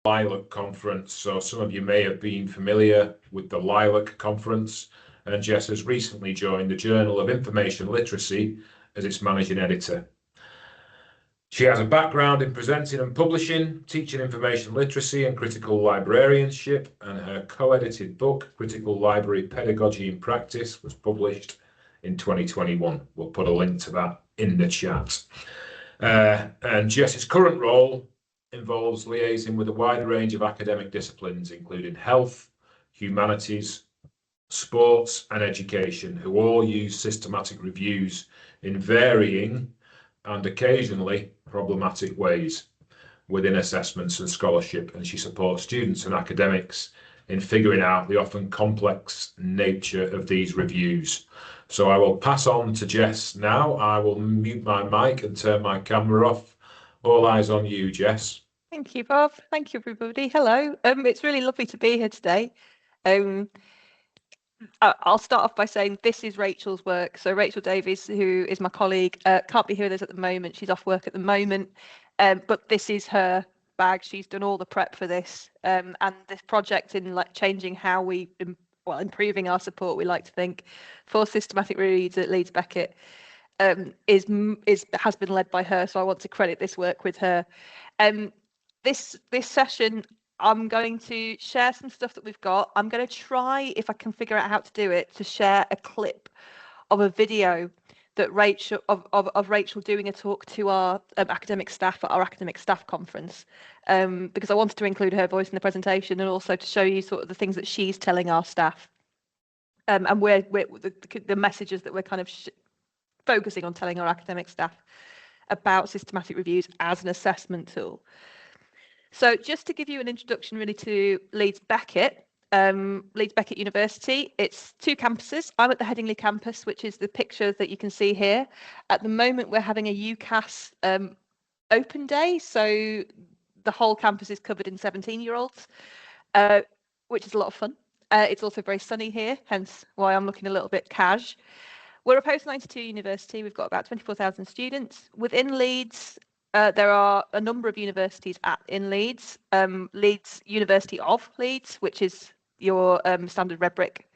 Lilac Conference. So some of you may have been familiar with the Lilac Conference, and Jess has recently joined the Journal of Information Literacy as its managing editor. She has a background in presenting and publishing, teaching information literacy and critical librarianship, and her co-edited book, Critical Library Pedagogy in Practice, was published in 2021. We'll put a link to that in the chat. And Jess's current role involves liaising with a wide range of academic disciplines, including health, humanities, sports, and education, who all use systematic reviews in varying and occasionally problematic ways within assessments and scholarship, and she supports students and academics in figuring out the often complex nature of these reviews. So I will pass on to Jess now. I will mute my mic and turn my camera off. All eyes on you, Jess. Thank you, Bob. Thank you, everybody. Hello. It's really lovely to be here today. I'll start off by saying this is Rachel's work. So Rachel Davies, who is my colleague, can't be here with us at the moment. She's off work at the moment, but this is her bag. She's done all the prep for this, and this project in like changing how we, improving our support, we like to think, for systematic reads at Leeds Beckett, has been led by her. So I want to credit this work with her. This session, I'm going to share some stuff that we've got. I'm going to try, if I can figure out how to do it, to share a clip of a video that Rachel of Rachel doing a talk to our academic staff at our academic staff conference, because I wanted to include her voice in the presentation and also to show you sort of the things that she's telling our staff, and where the messages that we're kind of focusing on telling our academic staff about systematic reviews as an assessment tool. So just to give you an introduction really to Leeds Beckett, Leeds Beckett University, it's 2 campuses. I'm at the Headingley campus, which is the picture that you can see here. At the moment, we're having a UCAS open day. So the whole campus is covered in 17-year-olds, which is a lot of fun. It's also very sunny here, hence why I'm looking a little bit cash. We're a post-92 university. We've got about 24,000 students. Within Leeds, there are a number of universities in Leeds. Leeds University of Leeds, which is your standard red brick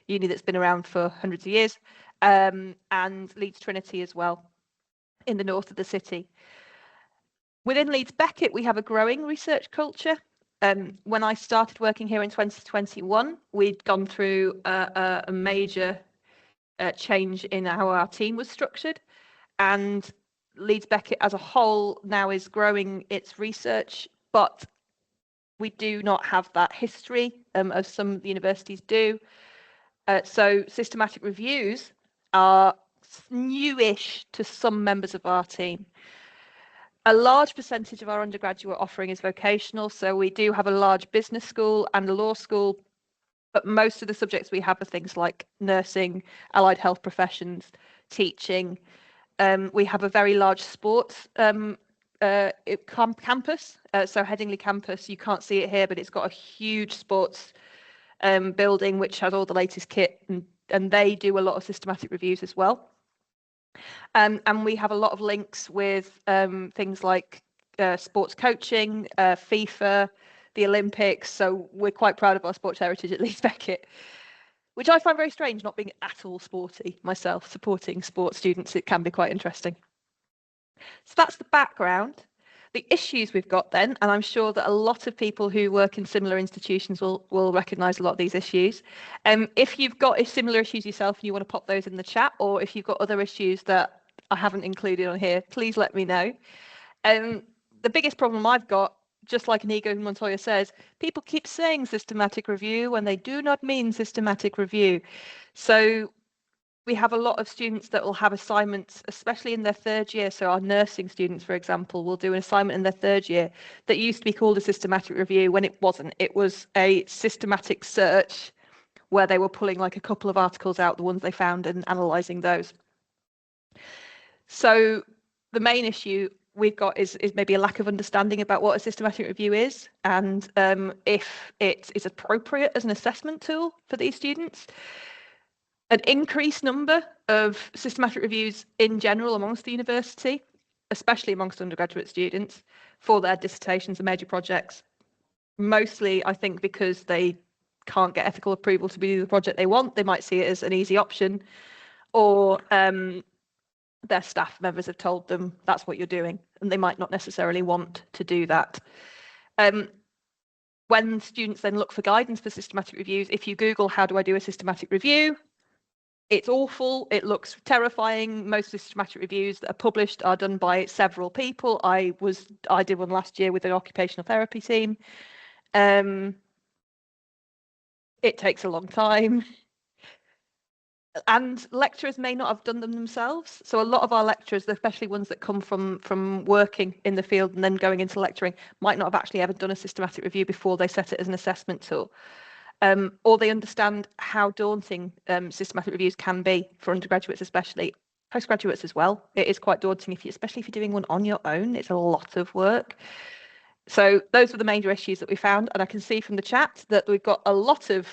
uni that's been around for hundreds of years, and Leeds Trinity as well, in the north of the city. Within Leeds Beckett, we have a growing research culture. When I started working here in 2021, we'd gone through a major change in how our team was structured, and Leeds Beckett as a whole now is growing its research, but we do not have that history as some universities do. So systematic reviews are newish to some members of our team. A large percentage of our undergraduate offering is vocational, so we do have a large business school and a law school, but most of the subjects we have are things like nursing, allied health professions, teaching. We have a very large sports campus. So Headingley campus, you can't see it here, but it's got a huge sports building which has all the latest kit, and they do a lot of systematic reviews as well. And we have a lot of links with things like sports coaching, FIFA, the Olympics. So we're quite proud of our sports heritage at Leeds Beckett, which I find very strange, not being at all sporty myself. Supporting sports students, it can be quite interesting. So that's the background. The issues we've got then, and I'm sure that a lot of people who work in similar institutions will recognise a lot of these issues. If you've got similar issues yourself and you want to pop those in the chat, or if you've got other issues that I haven't included on here, please let me know. The biggest problem I've got, just like Inigo Montoya says, people keep saying systematic review when they do not mean systematic review. So we have a lot of students that will have assignments, especially in their 3rd year. So our nursing students, for example, will do an assignment in their 3rd year that used to be called a systematic review when it wasn't. It was a systematic search where they were pulling like a couple of articles out, the ones they found, and analysing those. So the main issue we've got is maybe a lack of understanding about what a systematic review is, and if it is appropriate as an assessment tool for these students. An increased number of systematic reviews in general amongst the university, especially amongst undergraduate students, for their dissertations and major projects. mostly, I think, because they can't get ethical approval to do the project they want. They might see it as an easy option, or their staff members have told them that's what you're doing, and they might not necessarily want to do that. When students then look for guidance for systematic reviews, if you Google how do I do a systematic review, it's awful. It looks terrifying. Most systematic reviews that are published are done by several people. I did one last year with an occupational therapy team. It takes a long time. And lecturers may not have done them themselves. So a lot of our lecturers, especially ones that come from working in the field and then going into lecturing, might not have actually ever done a systematic review before they set it as an assessment tool. Or they understand how daunting systematic reviews can be for undergraduates, especially postgraduates as well. It is quite daunting, especially if you're doing one on your own. It's a lot of work. So those were the major issues that we found. And I can see from the chat that we've got a lot of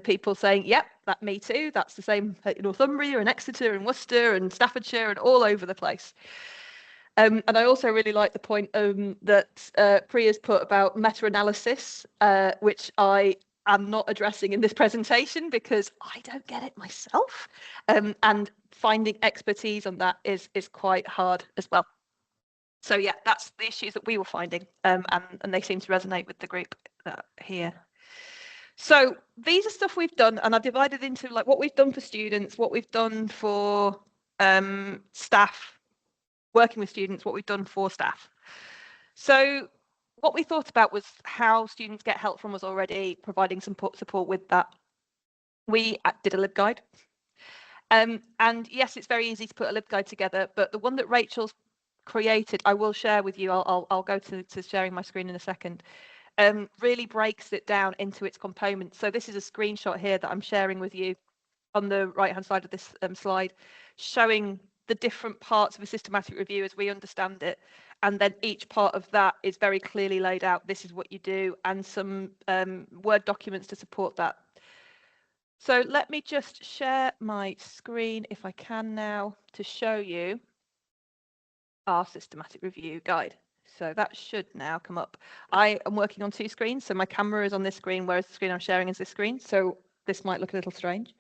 people saying, yep, that me too. That's the same at Northumbria and Exeter and Worcester and Staffordshire and all over the place. And I also really like the point that Priya's put about meta-analysis, which I am not addressing in this presentation because I don't get it myself. And finding expertise on that is quite hard as well. So yeah, that's the issues that we were finding, and they seem to resonate with the group here. So these are stuff we've done, and I've divided into like what we've done for students, what we've done for staff, working with students, what we've done for staff. So what we thought about was how students get help from us already, providing some support with that. We did a LibGuide. And yes, it's very easy to put a LibGuide together, but the one that Rachel's created, I will share with you. I'll go to sharing my screen in a second. Really breaks it down into its components. So this is a screenshot here that I'm sharing with you on the right-hand side of this slide, showing the different parts of a systematic review as we understand it. And then each part of that is very clearly laid out. This is what you do, and some Word documents to support that. So let me just share my screen if I can now to show you our systematic review guide. So that should now come up. I am working on two screens, so my camera is on this screen, whereas the screen I'm sharing is this screen. So this might look a little strange.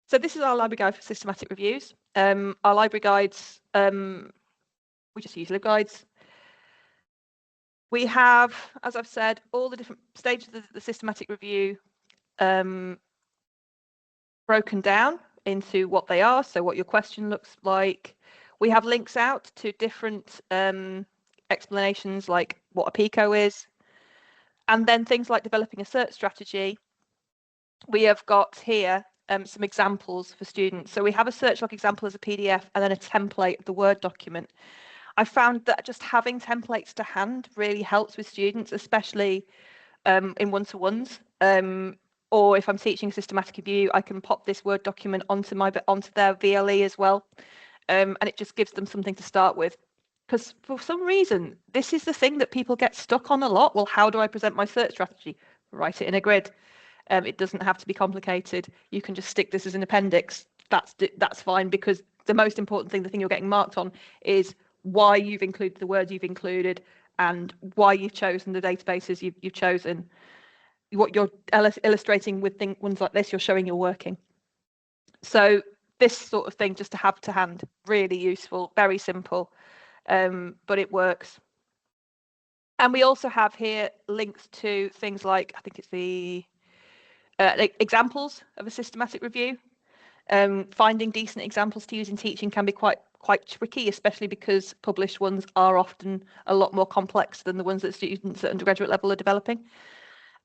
So this is our library guide for systematic reviews. Our library guides, we just use Libguides. We have, as I've said, all the different stages of the systematic review broken down into what they are, so what your question looks like. We have links out to different explanations like what a PICO is, and then things like developing a search strategy. We have got here some examples for students. So we have a search log example as a PDF and then a template of the Word document. I found that just having templates to hand really helps with students, especially in one-to-ones. Or if I'm teaching systematic review, I can pop this Word document onto their VLE as well. And it just gives them something to start with. Because for some reason, this is the thing that people get stuck on a lot. Well, how do I present my search strategy? Write it in a grid. It doesn't have to be complicated. You can just stick this as an appendix. That's fine, because the most important thing, the thing you're getting marked on, is why you've included the words you've included and why you've chosen the databases you've chosen. What you're illustrating with ones like this, you're showing you're working. So this sort of thing just to have to hand, really useful, very simple, but it works. And we also have here links to things like, I think it's the examples of a systematic review. Finding decent examples to use in teaching can be quite tricky, especially because published ones are often a lot more complex than the ones that students at undergraduate level are developing.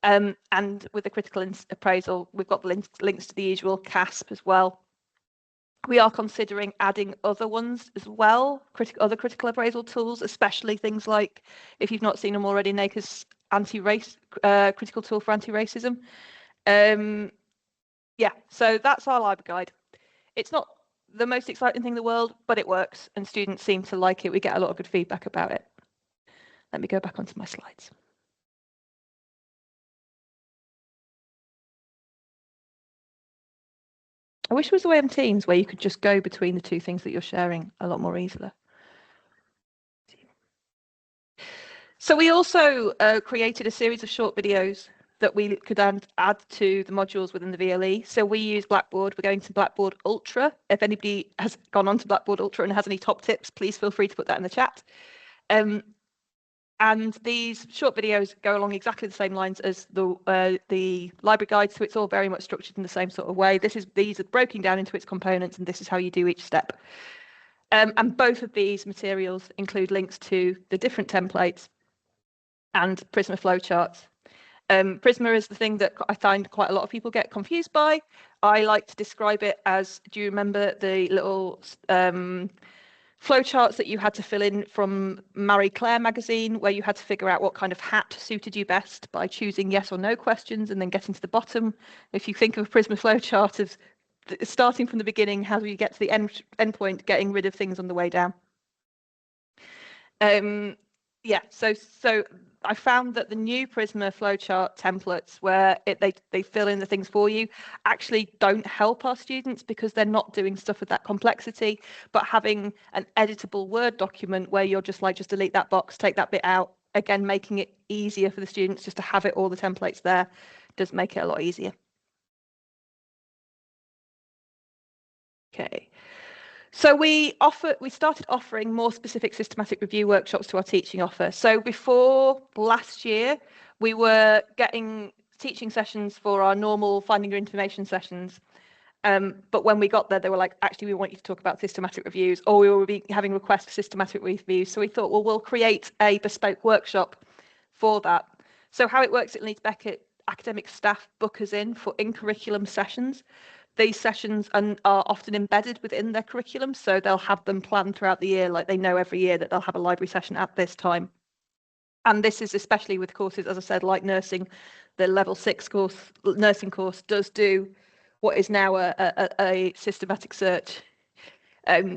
And with the critical appraisal, we've got the links to the usual CASP as well. We are considering adding other ones as well, other critical appraisal tools, especially things like, if you've not seen them already, NACA's critical tool for anti-racism. Yeah, so that's our library guide. It's not the most exciting thing in the world, but it works, and students seem to like it. We get a lot of good feedback about it. Let me go back onto my slides. I wish there was a way on Teams where you could just go between the two things that you're sharing a lot more easily. So we also created a series of short videos that we could add to the modules within the VLE. So we use Blackboard. We're going to Blackboard Ultra. If anybody has gone on to Blackboard Ultra and has any top tips, please feel free to put that in the chat. And these short videos go along exactly the same lines as the library guide, so it's all very much structured in the same sort of way. These are broken down into its components, and this is how you do each step. And both of these materials include links to the different templates and Prisma flowcharts. Prisma is the thing that I find quite a lot of people get confused by. I like to describe it as, do you remember the little flowcharts that you had to fill in from Marie Claire magazine, where you had to figure out what kind of hat suited you best by choosing yes or no questions and then getting to the bottom? If you think of a Prisma flowchart as starting from the beginning, how do you get to the end point, getting rid of things on the way down? Yeah, so I found that the new Prisma flowchart templates, where they fill in the things for you, actually don't help our students because they're not doing stuff with that complexity. But having an editable Word document where you're just like, just delete that box, take that bit out, again, making it easier for the students just to have it, all the templates there, does make it a lot easier. Okay. So we started offering more specific systematic review workshops to our teaching offer. So before last year, we were getting teaching sessions for our normal finding your information sessions. But when we got there, they were like, actually, we want you to talk about systematic reviews, or we will be having requests for systematic reviews. So we thought, well, we'll create a bespoke workshop for that. So how it works at Leeds Beckett, academic staff book us in for in-curriculum sessions. These sessions are often embedded within their curriculum, so they'll have them planned throughout the year, like they know every year that they'll have a library session at this time. And this is especially with courses, as I said, like nursing. The level 6 course, nursing course, does do what is now a systematic search.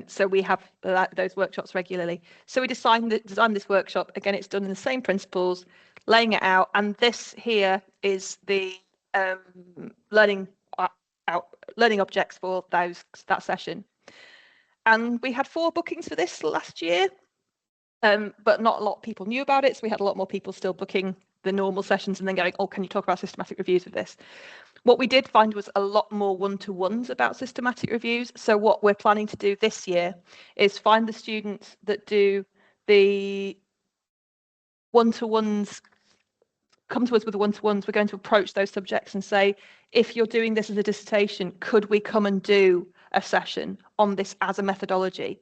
So we have those workshops regularly. So we designed this workshop. Again, it's done in the same principles, laying it out. And this here is the learning objects for that session. And we had 4 bookings for this last year, but not a lot of people knew about it. So we had a lot more people still booking the normal sessions and then going, oh, can you talk about systematic reviews with this? What we did find was a lot more one-to-ones about systematic reviews. So what we're planning to do this year is find the students that do the one-to-ones, come to us with the one-to-ones. We're going to approach those subjects and say, if you're doing this as a dissertation, could we come and do a session on this as a methodology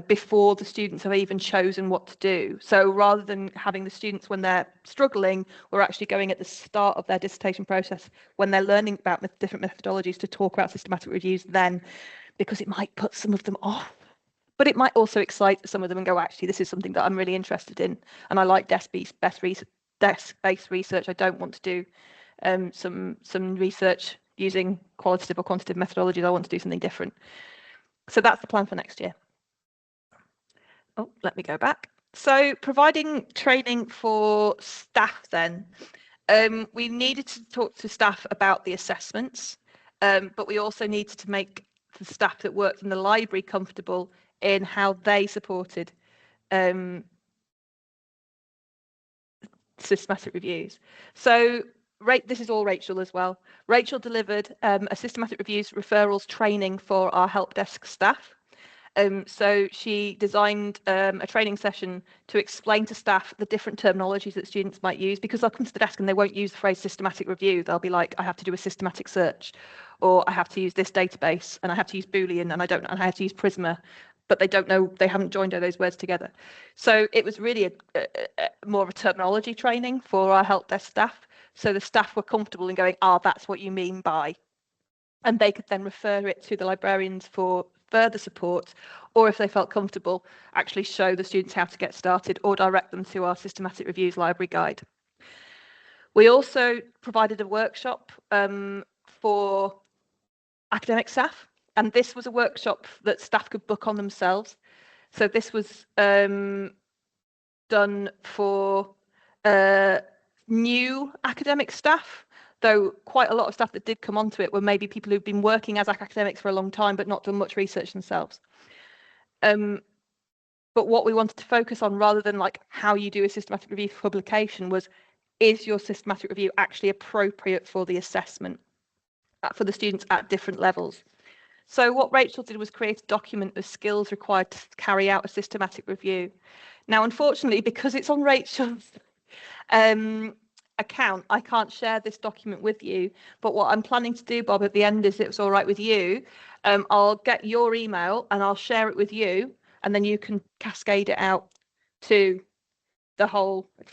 before the students have even chosen what to do? So rather than having the students when they're struggling, we're actually going at the start of their dissertation process when they're learning about different methodologies to talk about systematic reviews then, because it might put some of them off. But it might also excite some of them and go, actually, this is something that I'm really interested in. And I like desk-based research. I don't want to do some research using qualitative or quantitative methodologies. I want to do something different. So that's the plan for next year. Oh, let me go back. So providing training for staff then. We needed to talk to staff about the assessments, but we also needed to make the staff that worked in the library comfortable in how they supported systematic reviews. So this is all Rachel as well. Rachel delivered a systematic reviews referrals training for our help desk staff. So she designed a training session to explain to staff the different terminologies that students might use, because they'll come to the desk and they won't use the phrase systematic review. They'll be like, I have to do a systematic search, or I have to use this database, and I have to use Boolean, and I have to use Prisma, but they don't know, they haven't joined all those words together. So it was really more of a terminology training for our help desk staff. So the staff were comfortable in going, that's what you mean by, and they could then refer it to the librarians for further support, or if they felt comfortable, actually show the students how to get started or direct them to our systematic reviews library guide. We also provided a workshop for academic staff, and this was a workshop that staff could book on themselves. So this was done for new academic staff, though quite a lot of staff that did come onto it were maybe people who've been working as academics for a long time but not done much research themselves. But what we wanted to focus on, rather than like how you do a systematic review for publication, was, is your systematic review actually appropriate for the assessment for the students at different levels? So what Rachel did was create a document of skills required to carry out a systematic review. Now, unfortunately, because it's on Rachel's account, I can't share this document with you. But what I'm planning to do, Bob, at the end, is, if it's all right with you, I'll get your email and I'll share it with you, and then you can cascade it out to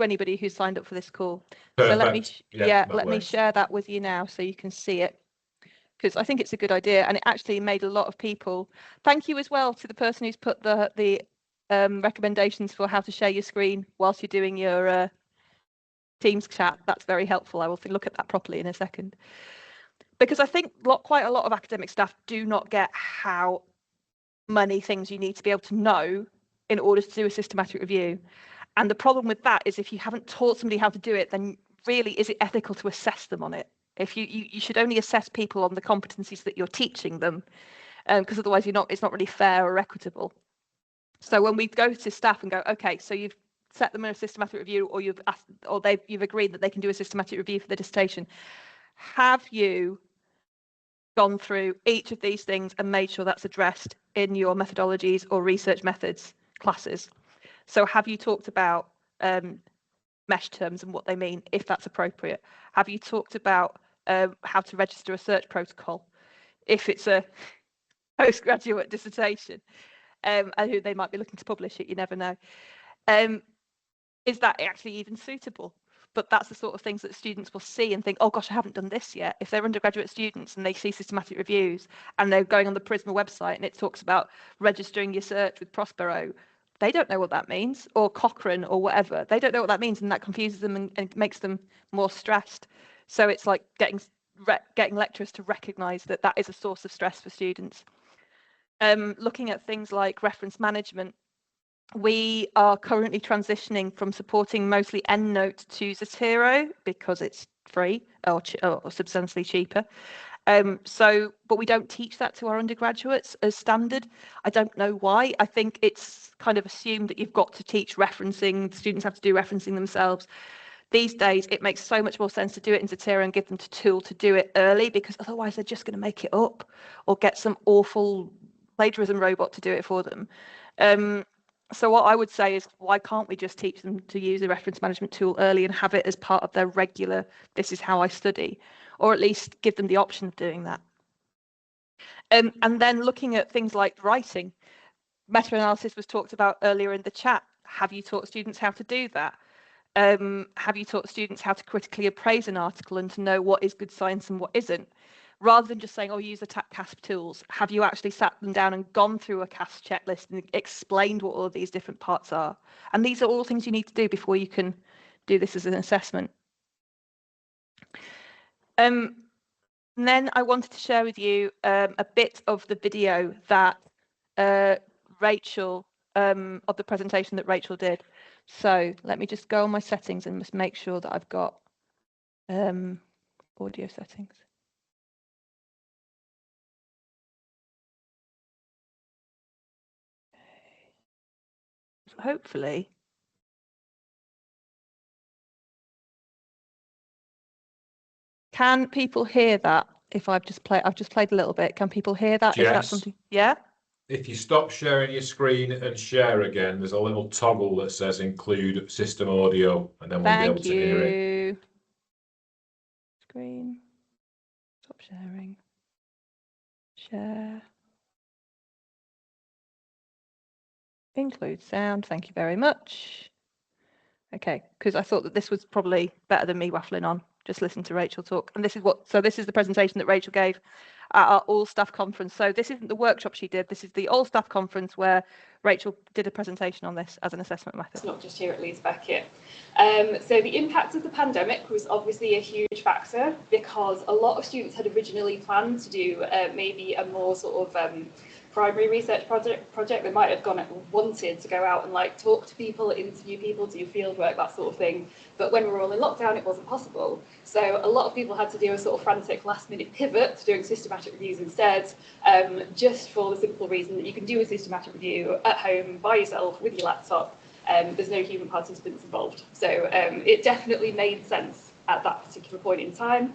anybody who's signed up for this call. Perfect. So let me share that with you now so you can see it, because I think it's a good idea, and it actually made a lot of people. Thank you as well to the person who's put the recommendations for how to share your screen whilst you're doing your Teams chat. That's very helpful. I will look at that properly in a second, because I think quite a lot of academic staff do not get how many things you need to be able to know in order to do a systematic review. And the problem with that is, if you haven't taught somebody how to do it, then really, is it ethical to assess them on it? If you should only assess people on the competencies that you're teaching them, because otherwise it's not really fair or equitable. So when we go to staff and go, okay, so you've set them in a systematic review, or you've agreed that they can do a systematic review for the dissertation, have you gone through each of these things and made sure that's addressed in your methodologies or research methods classes? So have you talked about mesh terms and what they mean, if that's appropriate? Have you talked about how to register a search protocol if it's a postgraduate dissertation, and who they might be looking to publish it? You never know. Is that actually even suitable? But that's the sort of things that students will see and think, oh gosh, I haven't done this yet. If they're undergraduate students and they see systematic reviews and they're going on the Prisma website and it talks about registering your search with Prospero, they don't know what that means, or Cochrane or whatever. They don't know what that means, and that confuses them and makes them more stressed. So it's like getting lecturers to recognise that that is a source of stress for students. Looking at things like reference management, we are currently transitioning from supporting mostly EndNote to Zotero because it's free or substantially cheaper. But we don't teach that to our undergraduates as standard. I don't know why. I think it's kind of assumed that you've got to teach referencing. The students have to do referencing themselves. These days, it makes so much more sense to do it in Zotero and give them a tool to do it early, because otherwise they're just going to make it up or get some awful plagiarism robot to do it for them. So what I would say is, why can't we just teach them to use a reference management tool early and have it as part of their regular, this is how I study, or at least give them the option of doing that. And then looking at things like writing, meta-analysis was talked about earlier in the chat. Have you taught students how to do that? Have you taught students how to critically appraise an article and to know what is good science and what isn't? Rather than just saying, oh, use the CASP tools, have you actually sat them down and gone through a CASP checklist and explained what all of these different parts are? And these are all things you need to do before you can do this as an assessment. And then I wanted to share with you a bit of the video that Rachel, of the presentation that Rachel did. So let me just go on my settings and just make sure that I've got audio settings. So hopefully. Can people hear that? If I've just played a little bit. Can people hear that? Jess, is that something? Yeah. If you stop sharing your screen and share again, there's a little toggle that says include system audio, and then we'll be able to hear it. Screen. Stop sharing. Share. Include sound. Thank you very much. Okay, because I thought that this was probably better than me waffling on. Just listen to Rachel talk. And this is the presentation that Rachel gave at our all staff conference. So this isn't the workshop she did. This is the all staff conference where Rachel did a presentation on this as an assessment method. It's not just here at Leeds Beckett. So the impact of the pandemic was obviously a huge factor, because a lot of students had originally planned to do maybe a more sort of primary research project, they might have wanted to go out and like talk to people, interview people, do field work, that sort of thing. But when we were all in lockdown, it wasn't possible. So a lot of people had to do a sort of frantic last-minute pivot to doing systematic reviews instead, just for the simple reason that you can do a systematic review at home by yourself with your laptop. There's no human participants involved. So it definitely made sense at that particular point in time.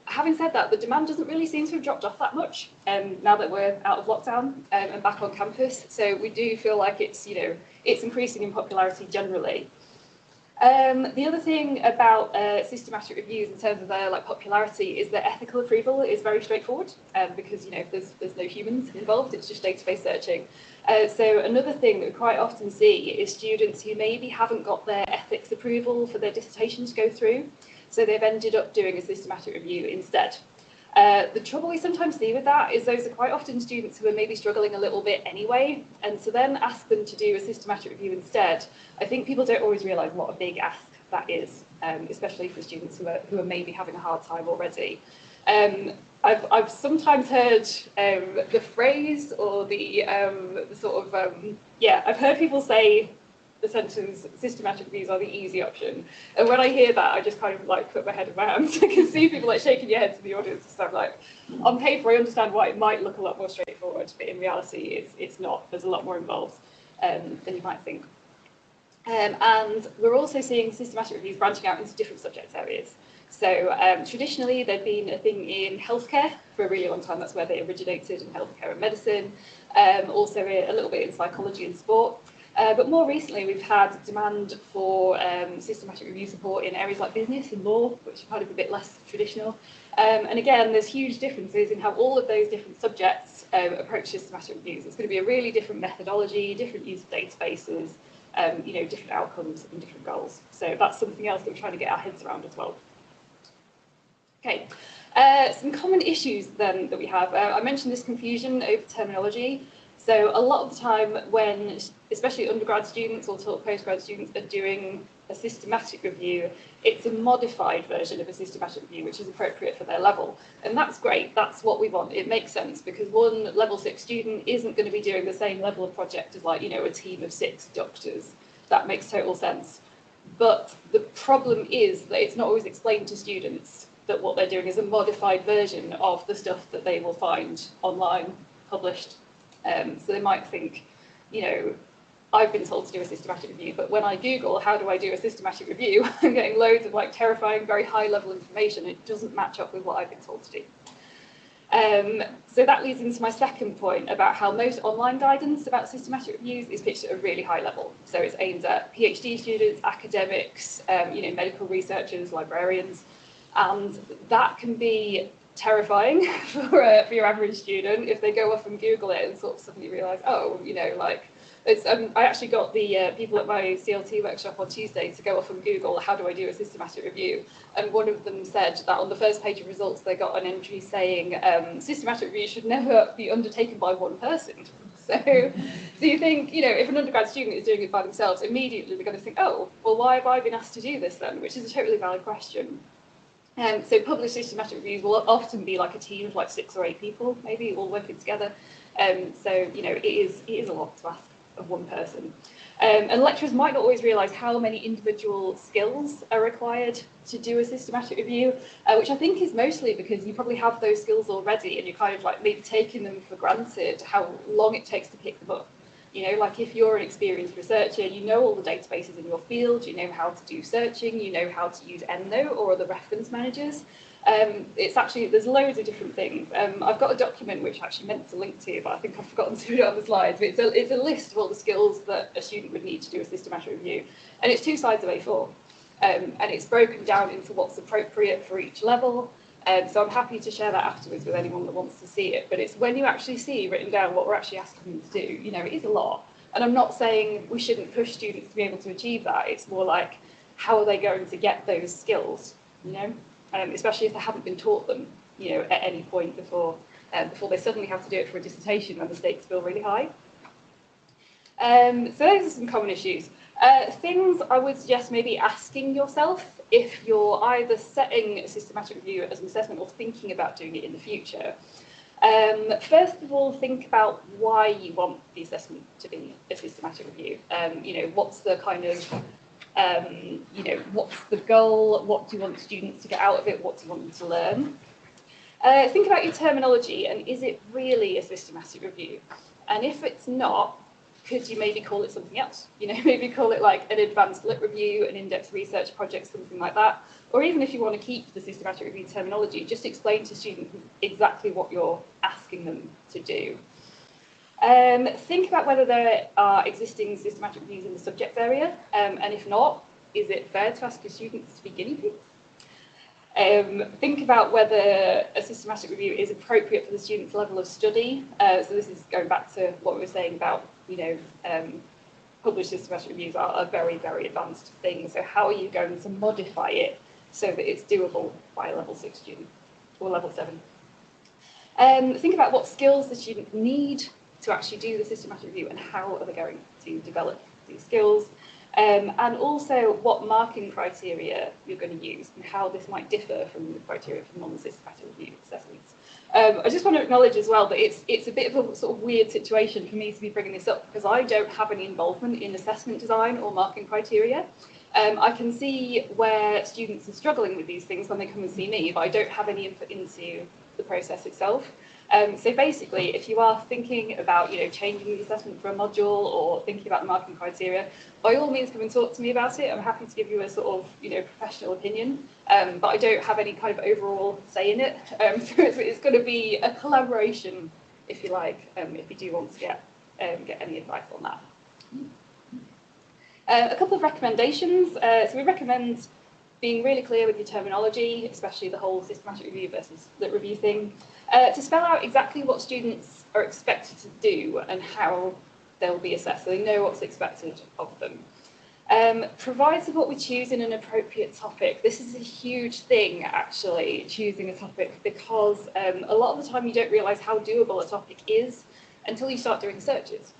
Having said that, the demand doesn't really seem to have dropped off that much now that we're out of lockdown and back on campus. So we do feel like it's, it's increasing in popularity generally. The other thing about systematic reviews in terms of their popularity is that ethical approval is very straightforward because there's no humans involved, it's just database searching. So another thing that we quite often see is students who maybe haven't got their ethics approval for their dissertation to go through, so they've ended up doing a systematic review instead. The trouble we sometimes see with that is those are quite often students who are maybe struggling a little bit anyway, and to then ask them to do a systematic review instead, I think people don't always realise what a big ask that is, especially for students who are maybe having a hard time already. I've sometimes heard the phrase or I've heard people say the sentence, systematic reviews are the easy option. And when I hear that, I just kind of put my head in my hands. I can see people shaking your heads in the audience and stuff. On paper, I understand why it might look a lot more straightforward, but in reality, it's not. There's a lot more involved than you might think. And we're also seeing systematic reviews branching out into different subject areas. So traditionally, they've been a thing in healthcare for a really long time. That's where they originated, in healthcare and medicine. Also a little bit in psychology and sport. But more recently, we've had demand for systematic review support in areas like business and law, which are kind of a bit less traditional. And again, there's huge differences in how all of those different subjects approach systematic reviews. It's going to be a really different methodology, different use of databases, different outcomes and different goals. So that's something else that we're trying to get our heads around as well. Okay, some common issues then that we have. I mentioned this confusion over terminology. So a lot of the time when, especially undergrad students or postgrad students are doing a systematic review, it's a modified version of a systematic review, which is appropriate for their level. And that's great, that's what we want. It makes sense because one level 6 student isn't going to be doing the same level of project as a team of 6 doctors. That makes total sense. But the problem is that it's not always explained to students that what they're doing is a modified version of the stuff that they will find online, published. So they might think, I've been told to do a systematic review, but when I Google how do I do a systematic review, I'm getting loads of terrifying, very high level information. It doesn't match up with what I've been told to do. So that leads into my second point about how most online guidance about systematic reviews is pitched at a really high level. So it's aimed at PhD students, academics, medical researchers, librarians, and that can be terrifying for your average student if they go off and Google it and sort of suddenly realise, it's, I actually got the people at my CLT workshop on Tuesday to go off and Google how do I do a systematic review, and one of them said that on the first page of results they got an entry saying systematic review should never be undertaken by one person. So you think, if an undergrad student is doing it by themselves, immediately they're going to think, oh, well, why have I been asked to do this then? Which is a totally valid question. So published systematic reviews will often be a team of 6 or 8 people, maybe all working together. So it is a lot to ask of one person. And lecturers might not always realise how many individual skills are required to do a systematic review, which I think is mostly because you probably have those skills already and you're kind of maybe taking them for granted how long it takes to pick them up. If you're an experienced researcher, you know all the databases in your field, you know how to do searching, you know how to use EndNote or other reference managers. There's loads of different things. I've got a document which I actually meant to link to, but I think I've forgotten to put it on the slides. But it's a list of all the skills that a student would need to do a systematic review. And it's 2 sides of A4. And it's broken down into what's appropriate for each level. So I'm happy to share that afterwards with anyone that wants to see it. But it's when you actually see written down what we're actually asking them to do, it is a lot. And I'm not saying we shouldn't push students to be able to achieve that. It's more how are they going to get those skills, especially if they haven't been taught them, at any point before they suddenly have to do it for a dissertation when the stakes feel really high. So those are some common issues. Things I would suggest maybe asking yourself if you're either setting a systematic review as an assessment or thinking about doing it in the future. First of all, think about why you want the assessment to be a systematic review. What's the kind of, what's the goal? What do you want students to get out of it? What do you want them to learn? Think about your terminology, and is it really a systematic review? And if it's not, could you maybe call it something else? Maybe call it like an advanced lit review, an in-depth research project, something like that. Or even if you want to keep the systematic review terminology, just explain to students exactly what you're asking them to do. Think about whether there are existing systematic reviews in the subject area, and if not, is it fair to ask your students to be guinea pigs? Think about whether a systematic review is appropriate for the student's level of study. So this is going back to what we were saying about, published systematic reviews are a very, very advanced thing. So how are you going to modify it so that it's doable by a level 6 student or level 7? Think about what skills the student need to actually do the systematic review and how are they going to develop these skills. And also what marking criteria you're going to use and how this might differ from the criteria for non-systematic review assessments. I just want to acknowledge as well that it's a bit of a sort of weird situation for me to be bringing this up because I don't have any involvement in assessment design or marking criteria. I can see where students are struggling with these things when they come and see me, but I don't have any input into the process itself. So basically, if you are thinking about, changing the assessment for a module or thinking about the marking criteria, by all means come and talk to me about it. I'm happy to give you a sort of, professional opinion, but I don't have any kind of overall say in it. So it's going to be a collaboration, if you like, if you do want to get any advice on that. A couple of recommendations. So we recommend being really clear with your terminology, especially the whole systematic review versus lit review thing, to spell out exactly what students are expected to do and how they'll be assessed, so they know what's expected of them. Provide support with choosing an appropriate topic. This is a huge thing, actually, choosing a topic, because a lot of the time you don't realise how doable a topic is until you start doing searches.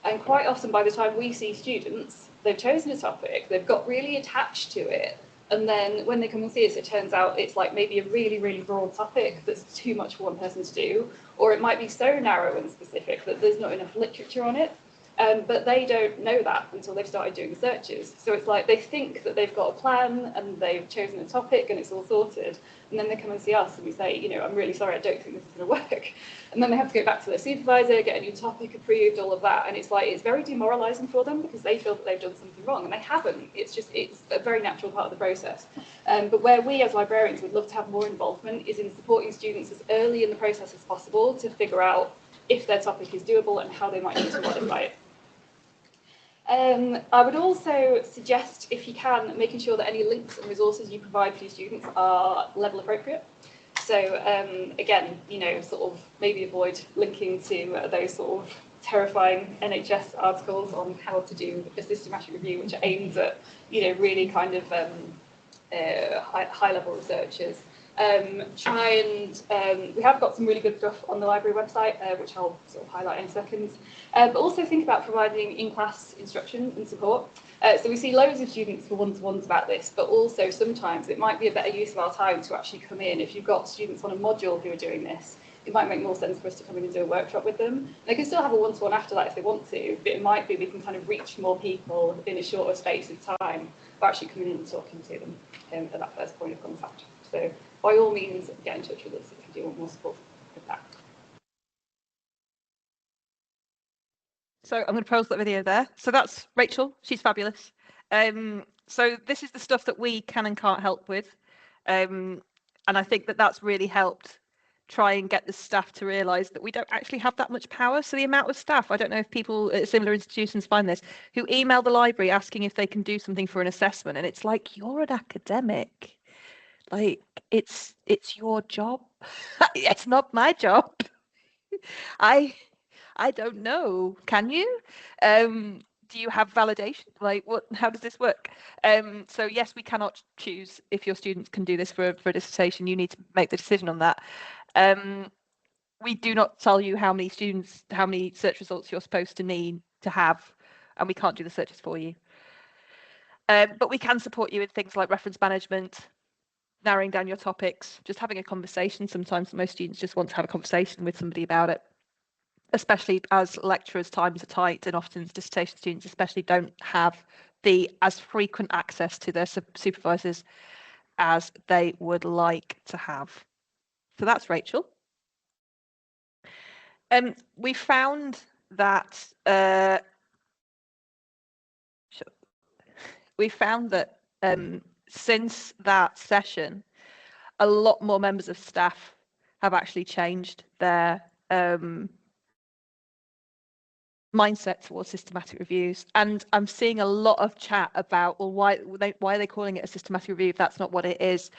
And quite often, by the time we see students, they've chosen a topic, they've got really attached to it, and then when they come and see us, it turns out it's like maybe a really, really broad topic that's too much for one person to do, or it might be so narrow and specific that there's not enough literature on it. But they don't know that until they've started doing the searches. So it's like they think that they've got a plan and they've chosen a topic and it's all sorted. And then they come and see us and we say, I'm really sorry, I don't think this is going to work. And then they have to go back to their supervisor, get a new topic approved, all of that. And it's like, it's very demoralising for them because they feel that they've done something wrong and they haven't. It's a very natural part of the process. But where we as librarians would love to have more involvement is in supporting students as early in the process as possible to figure out if their topic is doable and how they might need to modify it. I would also suggest, if you can, making sure that any links and resources you provide for your students are level appropriate. So again, sort of maybe avoid linking to those sort of terrifying NHS articles on how to do a systematic review, which are aimed at, really kind of high-level researchers. Try and we have got some really good stuff on the library website, which I'll sort of highlight in a second. But also think about providing in-class instruction and support. So we see loads of students for one-to-ones about this, but also sometimes it might be a better use of our time to actually come in. If you've got students on a module who are doing this, it might make more sense for us to come in and do a workshop with them. They can still have a one-to-one after that if they want to, but it might be we can kind of reach more people in a shorter space of time by actually coming in and talking to them at that first point of contact. So by all means, get in touch with us if you do want more support with that. So I'm going to pause that video there. So that's Rachel. She's fabulous. So this is the stuff that we can and can't help with. And I think that that's really helped try and get the staff to realise that we don't actually have that much power. So the amount of staff, I don't know if people at similar institutions find this, who email the library asking if they can do something for an assessment. And it's like, you're an academic. Like, it's your job. It's not my job. I don't know. Can you? Do you have validation? Like, how does this work? So yes, we cannot choose if your students can do this for a dissertation. You need to make the decision on that. We do not tell you how many search results you're supposed to need to have, and we can't do the searches for you. But we can support you in things like reference management, narrowing down your topics, just having a conversation. Sometimes most students just want to have a conversation with somebody about it, especially as lecturers' times are tight, and often dissertation students especially don't have the as frequent access to their supervisors as they would like to have. So that's Rachel. We found that since that session, a lot more members of staff have actually changed their mindset towards systematic reviews. And I'm seeing a lot of chat about, well, why are they calling it a systematic review if that's not what it is?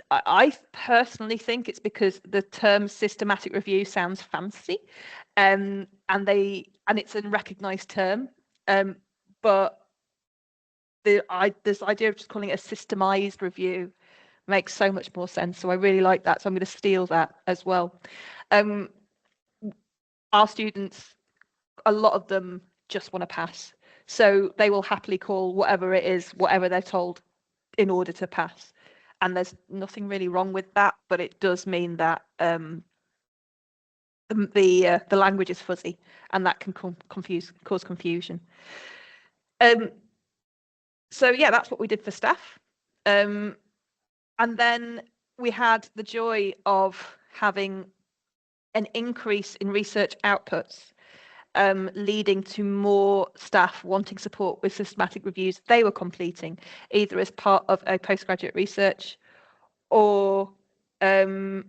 I personally think it's because the term systematic review sounds fancy, and it's a recognised term, but this idea of just calling it a systemised review makes so much more sense. So I really like that. So I'm going to steal that as well. Our students, a lot of them just want to pass, so they will happily call whatever it is, whatever they're told, in order to pass. And there's nothing really wrong with that, but it does mean that the language is fuzzy, and that can cause confusion. So yeah, that's what we did for staff. And then we had the joy of having an increase in research outputs, leading to more staff wanting support with systematic reviews they were completing, either as part of a postgraduate research or as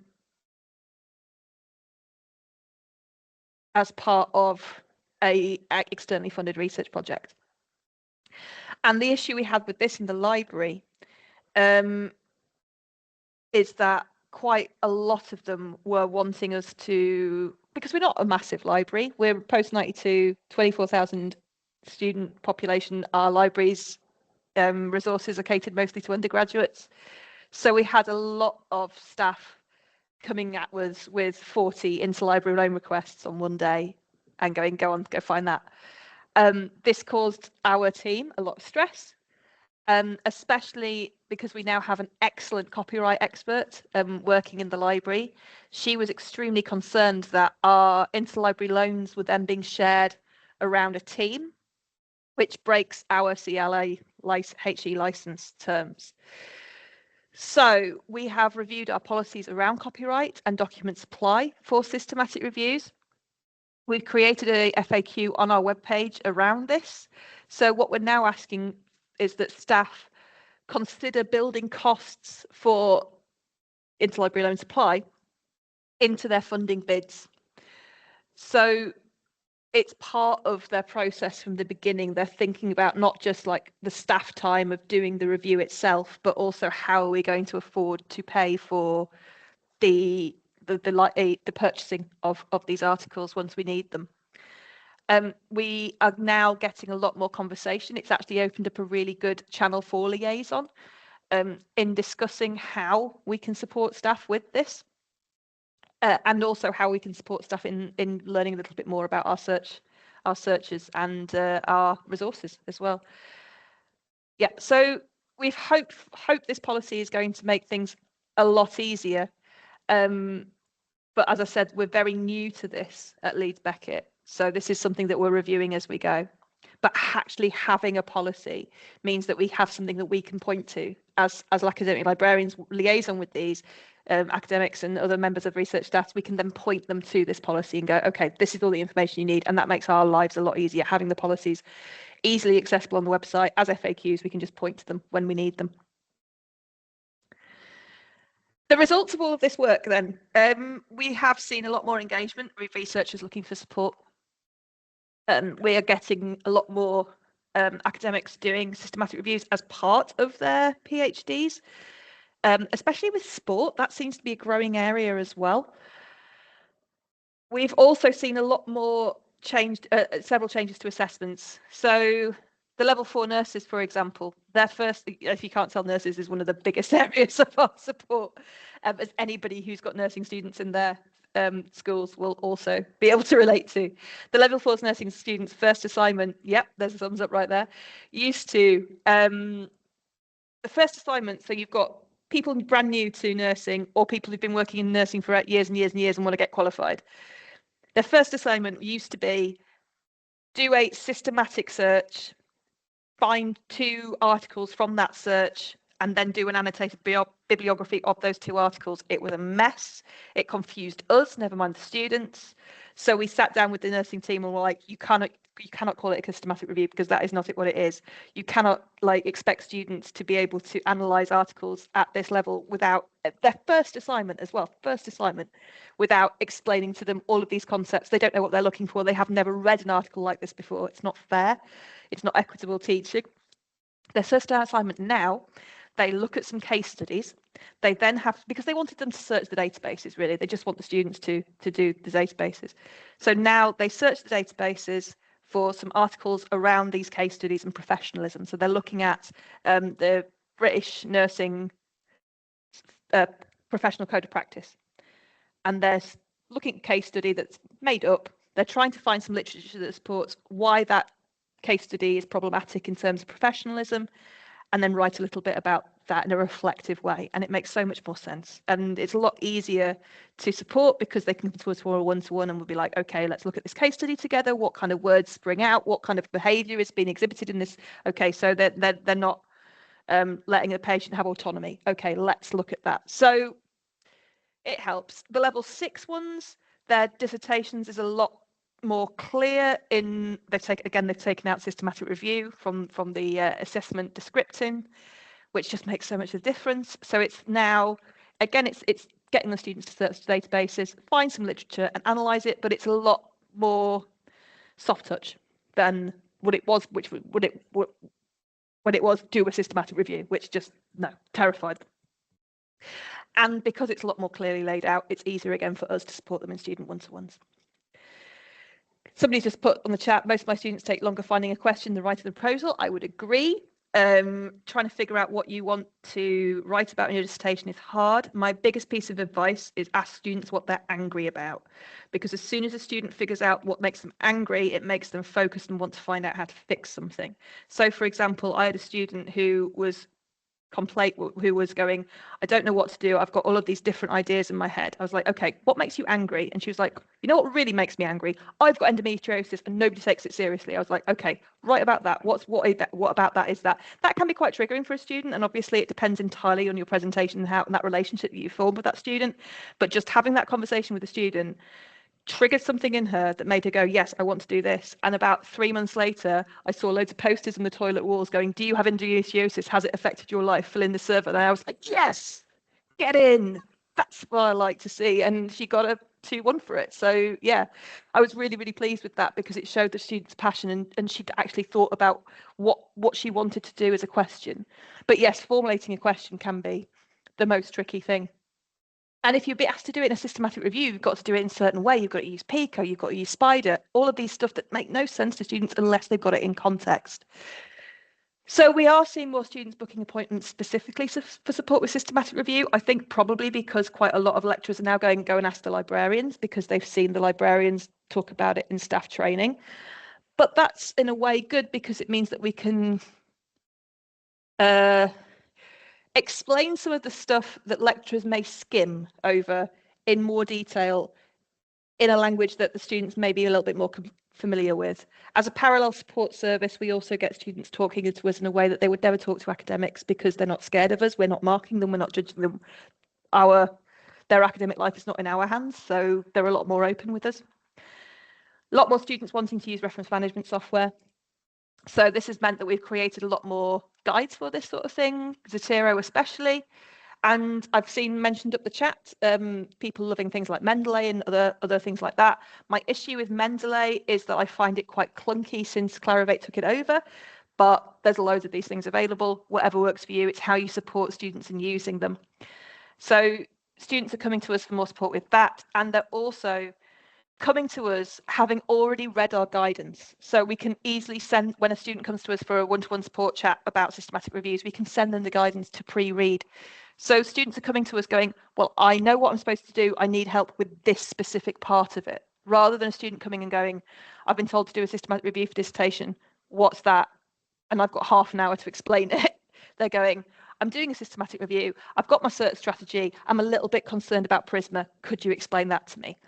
part of a externally funded research project. And the issue we had with this in the library is that quite a lot of them were wanting us to, because we're not a massive library, we're post-92, 24,000 student population. Our libraries resources are catered mostly to undergraduates. So we had a lot of staff coming at us with 40 interlibrary loan requests on one day and going, go find that. This caused our team a lot of stress, especially because we now have an excellent copyright expert working in the library. She was extremely concerned that our interlibrary loans were then being shared around a team, which breaks our CLA HE license terms. So we have reviewed our policies around copyright and document supply for systematic reviews. We've created a FAQ on our webpage around this. So what we're now asking is that staff consider building costs for interlibrary loan supply into their funding bids. So it's part of their process from the beginning. They're thinking about not just like the staff time of doing the review itself, but also how are we going to afford to pay for the purchasing of these articles once we need them. We are now getting a lot more conversation. It's actually opened up a really good channel for liaison in discussing how we can support staff with this. And also how we can support staff in learning a little bit more about our searches and our resources as well. Yeah, so we've hope this policy is going to make things a lot easier. But as I said, we're very new to this at Leeds Beckett. So this is something that we're reviewing as we go. But actually having a policy means that we have something that we can point to as academic librarians liaison with these academics and other members of research staff. We can then point them to this policy and go, okay, this is all the information you need. And that makes our lives a lot easier. Having the policies easily accessible on the website as FAQs, we can just point to them when we need them. The results of all of this work then, we have seen a lot more engagement with researchers looking for support. We are getting a lot more academics doing systematic reviews as part of their PhDs, especially with sport. That seems to be a growing area as well. We've also seen a lot more several changes to assessments. So the level 4 nurses, for example, their first, if you can't tell, nurses is one of the biggest areas of our support, as anybody who's got nursing students in their schools will also be able to relate to. The level 4 nursing students' first assignment, yep, there's a thumbs up right there, used to, the first assignment, so you've got people brand new to nursing or people who've been working in nursing for years and years and years and want to get qualified. Their first assignment used to be do a systematic search, find 2 articles from that search, and then do an annotated bibliography of those 2 articles. It was a mess. It confused us, never mind the students. So we sat down with the nursing team and were like, you cannot call it a systematic review because that is not what it is. You cannot expect students to be able to analyze articles at this level without their first assignment as well, without explaining to them all of these concepts. They don't know what they're looking for. They have never read an article like this before. It's not fair. It's not equitable teaching. Their first assignment now, they look at some case studies. They then have, because they wanted them to search the databases, really. They just want the students to do the databases. So now they search the databases for some articles around these case studies and professionalism. So they're looking at the British nursing professional code of practice. And they're looking at a case study that's made up. They're trying to find some literature that supports why that case study is problematic in terms of professionalism, and then write a little bit about that in a reflective way. And it makes so much more sense. And it's a lot easier to support because they can come to us for a one-to-one and we'll be like, okay, let's look at this case study together. What kind of words spring out? What kind of behavior is being exhibited in this? Okay, so they're not letting a patient have autonomy. Okay, let's look at that. So it helps. The level 6 ones, their dissertations is a lot more clear in they've taken out systematic review from the assessment descripting, which just makes so much of a difference. So it's now, again, it's getting the students to search databases, find some literature and analyze it, but it's a lot more soft touch than what it was, when it was do a systematic review, which just terrified them. And because it's a lot more clearly laid out, it's easier again for us to support them in student one-to-ones. Somebody just put on the chat, most of my students take longer finding a question than writing the proposal. I would agree. Trying to figure out what you want to write about in your dissertation is hard. My biggest piece of advice is ask students what they're angry about, because as soon as a student figures out what makes them angry, it makes them focus and want to find out how to fix something. So, for example, I had a student who was going, I don't know what to do. I've got all of these different ideas in my head. I was like, okay, what makes you angry? And she was like, you know what really makes me angry? I've got endometriosis and nobody takes it seriously. I was like, okay, write about that. What about that is that? That can be quite triggering for a student. And obviously it depends entirely on your presentation and that relationship that you form with that student. But just having that conversation with the student triggered something in her that made her go, yes, I want to do this. And about 3 months later, I saw loads of posters on the toilet walls going, do you have endometriosis? Has it affected your life? Fill in the survey. And I was like, yes, get in. That's what I like to see. And she got a 2-1 for it. So yeah, I was really, really pleased with that because it showed the student's passion and she'd actually thought about what she wanted to do as a question. But yes, formulating a question can be the most tricky thing. And if you're asked to do it in a systematic review, you've got to do it in a certain way. You've got to use Pico, you've got to use Spider, all of these stuff that make no sense to students unless they've got it in context. So we are seeing more students booking appointments specifically for support with systematic review. I think probably because quite a lot of lecturers are now go and ask the librarians because they've seen the librarians talk about it in staff training. But that's in a way good because it means that we can explain some of the stuff that lecturers may skim over in more detail in a language that the students may be a little bit more familiar with. As a parallel support service, we also get students talking to us in a way that they would never talk to academics because they're not scared of us. We're not marking them. We're not judging them. Their academic life is not in our hands, so they're a lot more open with us. A lot more students wanting to use reference management software. So this has meant that we've created a lot more guides for this sort of thing, Zotero especially. And I've seen mentioned up the chat, people loving things like Mendeley and other things like that. My issue with Mendeley is that I find it quite clunky since Clarivate took it over, but there's loads of these things available. Whatever works for you, it's how you support students in using them. So students are coming to us for more support with that, and they're also coming to us having already read our guidance. So we can easily send, when a student comes to us for a one-to-one support chat about systematic reviews, we can send them the guidance to pre-read. So students are coming to us going, well, I know what I'm supposed to do. I need help with this specific part of it. Rather than a student coming and going, I've been told to do a systematic review for dissertation. What's that? And I've got half an hour to explain it. They're going, I'm doing a systematic review. I've got my search strategy. I'm a little bit concerned about Prisma. Could you explain that to me?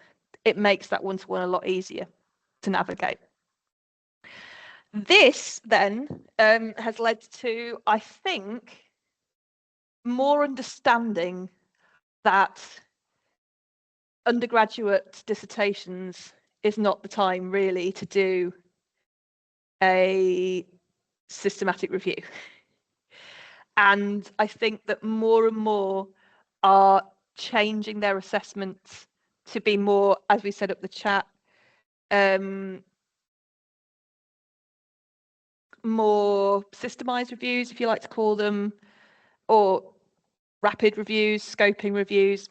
It makes that one-to-one a lot easier to navigate. This then has led to, I think, more understanding that undergraduate dissertations is not the time really to do a systematic review. And I think that more and more are changing their assessments to be more, as we said up the chat, more systemized reviews, if you like to call them, or rapid reviews, scoping reviews.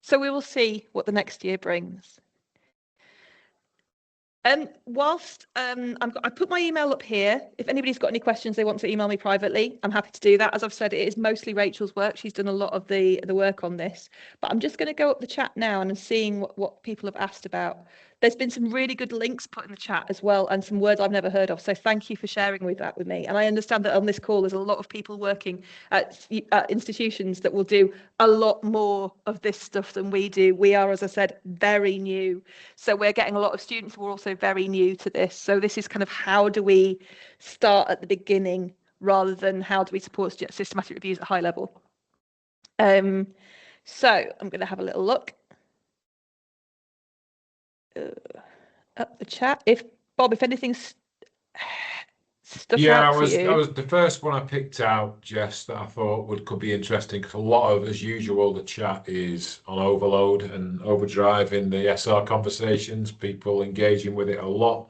So we will see what the next year brings. Whilst I put my email up here, if anybody's got any questions they want to email me privately, I'm happy to do that. As I've said, it is mostly Rachel's work. She's done a lot of the work on this. But I'm just going to go up the chat now and seeing what people have asked about. There's been some really good links put in the chat as well, and some words I've never heard of. So thank you for sharing that with me. And I understand that on this call, there's a lot of people working at institutions that will do a lot more of this stuff than we do. We are, as I said, very new. So we're getting a lot of students who are also very new to this. So this is kind of how do we start at the beginning rather than how do we support systematic reviews at high level. So I'm going to have a little look. Up the chat. Bob, if anything's stuck out for you. That was the first one I picked out, Jess, that I thought could be interesting, because a lot of, as usual, the chat is on overload and overdrive in the SR conversations, people engaging with it a lot.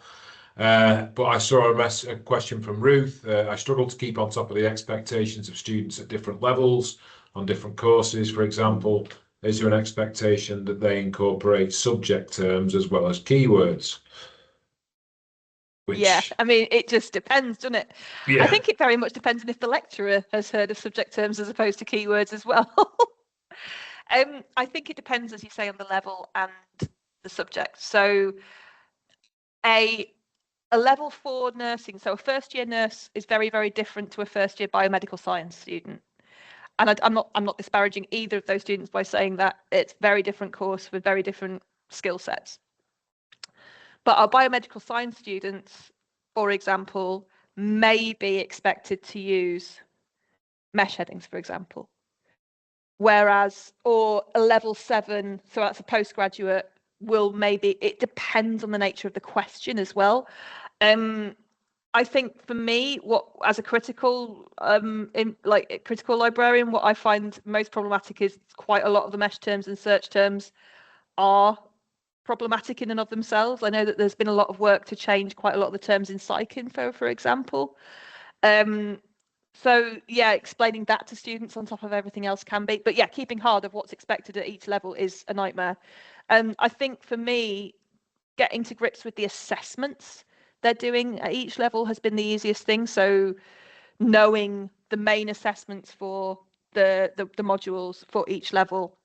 But I saw a question from Ruth. I struggle to keep on top of the expectations of students at different levels on different courses, for example. Is there an expectation that they incorporate subject terms as well as keywords? Yeah, I mean, it just depends, doesn't it? Yeah. I think it very much depends on if the lecturer has heard of subject terms as opposed to keywords as well. I think it depends, as you say, on the level and the subject. So a level 4 nursing, so a first year nurse is very, very different to a first year biomedical science student. And I'm not disparaging either of those students by saying that it's very different course with very different skill sets. But our biomedical science students, for example, may be expected to use mesh headings, for example. Whereas, or a level 7, so that's a postgraduate, it depends on the nature of the question as well. I think for me, as a critical critical librarian, what I find most problematic is quite a lot of the mesh terms and search terms are problematic in and of themselves. I know that there's been a lot of work to change quite a lot of the terms in PsycInfo, for example. So yeah, explaining that to students on top of everything else can be, but yeah, keeping hard of what's expected at each level is a nightmare. I think for me, getting to grips with the assessments they're doing at each level has been the easiest thing. So knowing the main assessments for the modules for each level,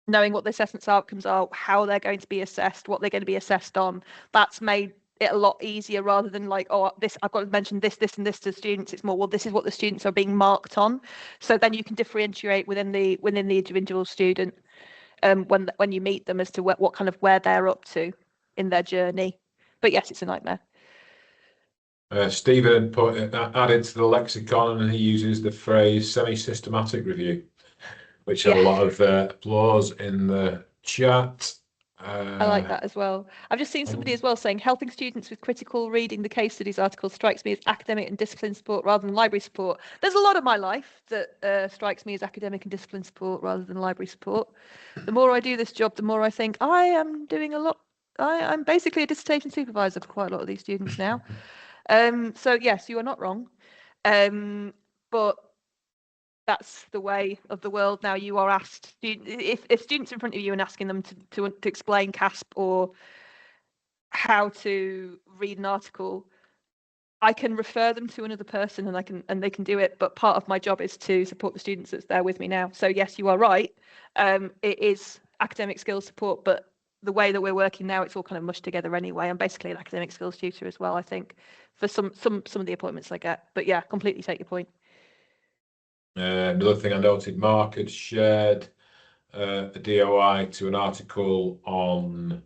knowing what the assessments outcomes are, how they're going to be assessed, what they're going to be assessed on, that's made it a lot easier rather than like, oh, this I've got to mention this and this to students. It's more, well, this is what the students are being marked on. So then you can differentiate within the individual student when you meet them as to what kind of where they're up to in their journey. But yes, it's a nightmare. Stephen added to the lexicon, and he uses the phrase semi-systematic review, which had a lot of applause in the chat. I like that as well. I've just seen somebody as well saying helping students with critical reading the case studies article strikes me as academic and discipline support rather than library support. There's a lot of my life that strikes me as academic and discipline support rather than library support. The more I do this job, the more I think I am doing a lot. I'm basically a dissertation supervisor for quite a lot of these students now. So yes, you are not wrong. But that's the way of the world now. You are asked, if students in front of you and asking them to explain CASP or how to read an article, I can refer them to another person and they can do it. But part of my job is to support the students that's there with me now. So yes, you are right. It is academic skills support, but the way that we're working now, it's all kind of mushed together anyway. I'm basically an academic skills tutor as well, I think, for some of the appointments I get. But yeah, completely take your point. Another thing I noted, Mark had shared a DOI to an article on,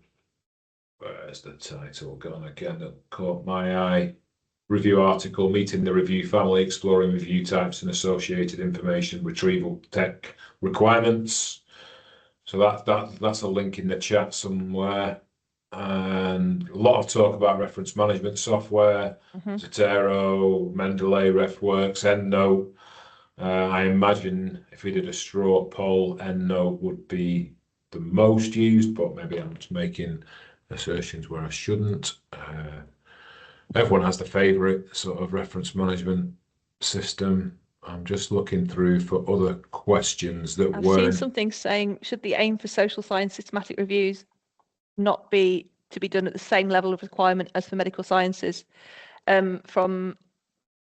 where's the title gone again? That caught my eye. Review article, meeting the review family, exploring review types and associated information retrieval tech requirements. So that's a link in the chat somewhere. And a lot of talk about reference management software, Zotero, Mendeley, RefWorks, EndNote. I imagine if we did a straw poll, EndNote would be the most used, but maybe I'm just making assertions where I shouldn't. Everyone has the favorite sort of reference management system. I'm just looking through for other questions that I've weren't. seen something saying, should the aim for social science systematic reviews not be to be done at the same level of requirement as for medical sciences? From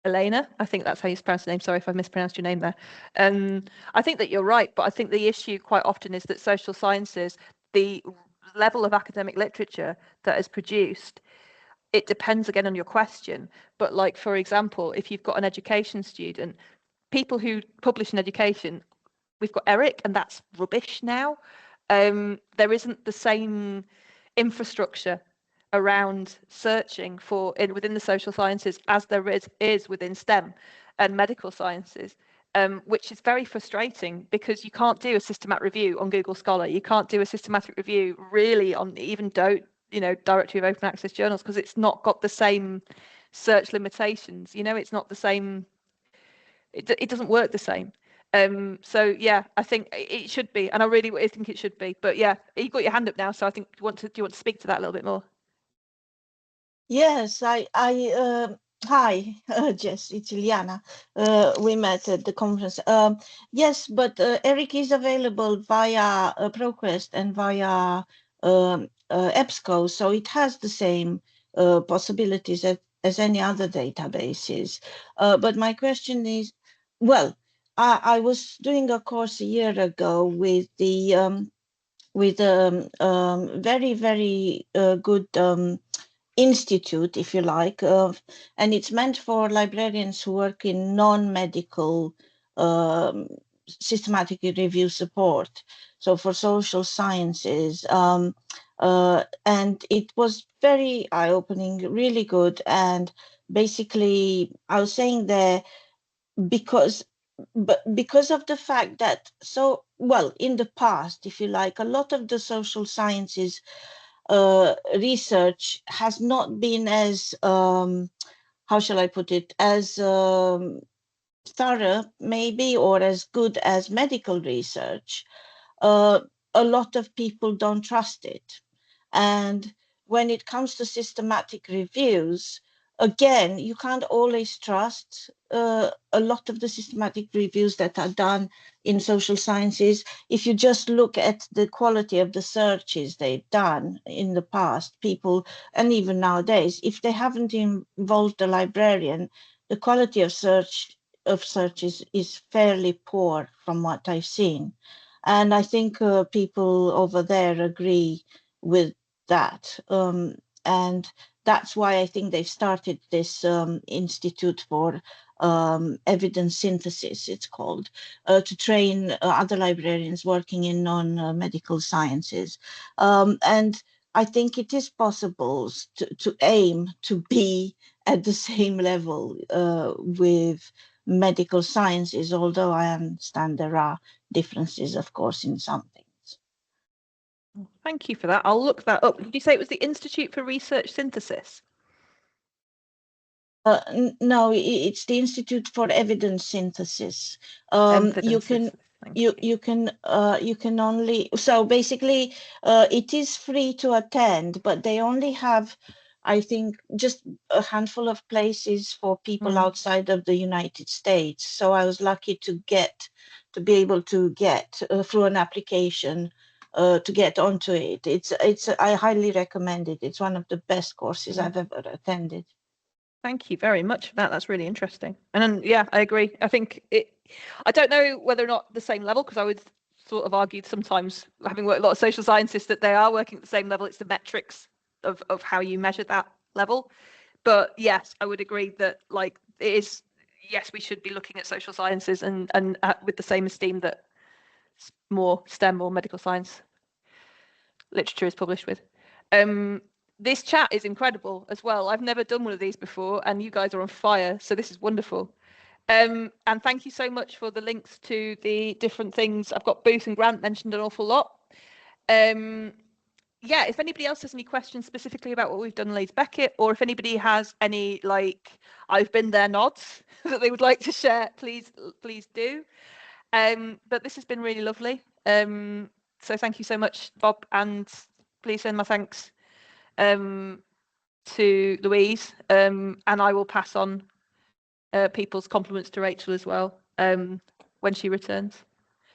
Elena, I think that's how you pronounce the name. Sorry if I mispronounced your name there. I think that you're right, but I think the issue quite often is that social sciences, the level of academic literature that is produced, it depends again on your question. But like, for example, if you've got an education student, people who publish in education, we've got Eric, and that's rubbish now. There isn't the same infrastructure around searching for within the social sciences as there is within STEM and medical sciences, which is very frustrating because you can't do a systematic review on Google Scholar. You can't do a systematic review really on even Directory of Open Access Journals, because it's not got the same search limitations. It's not the same. It doesn't work the same. So yeah, I think it should be, and I really think it should be. But yeah, you got your hand up now, so I think do you want to speak to that a little bit more? Yes, hi, Jess, it's Iliana. We met at the conference. Yes, but Eric is available via ProQuest and via EBSCO, so it has the same possibilities as any other databases. But my question is, well, I was doing a course a year ago with the very, very good institute, if you like, and it's meant for librarians who work in non-medical systematic review support, so for social sciences, and it was very eye-opening, really good. And basically I was saying there, because of the fact that, so well, in the past, if you like, a lot of the social sciences research has not been as, how shall I put it, as thorough maybe, or as good as medical research. A lot of people don't trust it. And when it comes to systematic reviews, again, you can't always trust a lot of the systematic reviews that are done in social sciences. If you just look at the quality of the searches they've done in the past, people, and even nowadays, if they haven't involved a librarian, the quality of searches is fairly poor from what I've seen. And I think people over there agree with that. And that's why I think they've started this Institute for Evidence Synthesis, it's called, to train other librarians working in non-medical sciences. And I think it is possible to aim to be at the same level with medical sciences, although I understand there are differences, of course, in some things. Thank you for that. I'll look that up. Did you say it was the Institute for Research Synthesis? No, it's the Institute for Evidence Synthesis. You can only, so basically it is free to attend, but they only have, I think, just a handful of places for people outside of the United States. So I was lucky to be able to get through an application to get onto it. I highly recommend it. It's one of the best courses I've ever attended. Thank you very much for that. That's really interesting. And then, yeah, I agree. I think I don't know whether or not the same level, because I would sort of argue sometimes, having worked a lot of social scientists, that they are working at the same level. It's the metrics of how you measure that level. But yes, I would agree that, like, it is, yes, we should be looking at social sciences and with the same esteem that more STEM or medical science literature is published with. This chat is incredible as well. I've never done one of these before, and you guys are on fire, so this is wonderful. And thank you so much for the links to the different things. I've got Booth and Grant mentioned an awful lot. Yeah, if anybody else has any questions specifically about what we've done in Leeds Beckett, or if anybody has any like I've been there nods that they would like to share, please do. But this has been really lovely. So thank you so much, Bob, and please send my thanks to Louise, and I will pass on people's compliments to Rachel as well when she returns.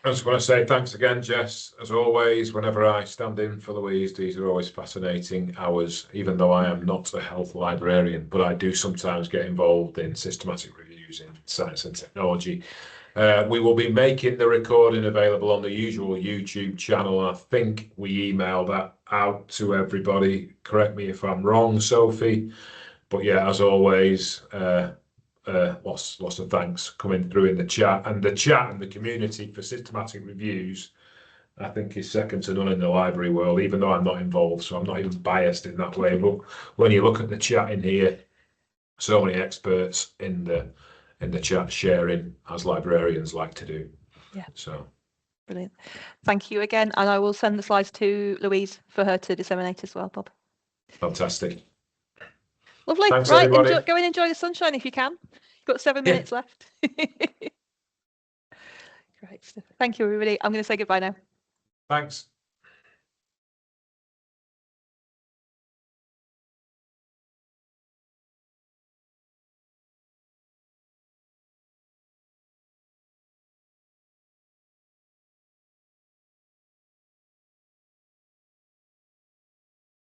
I just want to say thanks again, Jess. As always, whenever I stand in for Louise, these are always fascinating hours, even though I am not a health librarian, but I do sometimes get involved in systematic reviews in science and technology. We will be making the recording available on the usual YouTube channel. I think we emailed that out to everybody. Correct me if I'm wrong, Sophie. But yeah, as always, lots of thanks coming through in the chat, and the community for systematic reviews I think is second to none in the library world, even though I'm not involved, so I'm not even biased in that way. But when you look at the chat in here, so many experts in the chat sharing, as librarians like to do. Yeah, so brilliant. Thank you again, and I will send the slides to Louise for her to disseminate as well, Bob. Fantastic. Lovely. Thanks, right, everybody. go and enjoy the sunshine if you can. You've got 7 minutes left. Great stuff. Thank you, everybody. I'm going to say goodbye now. Thanks.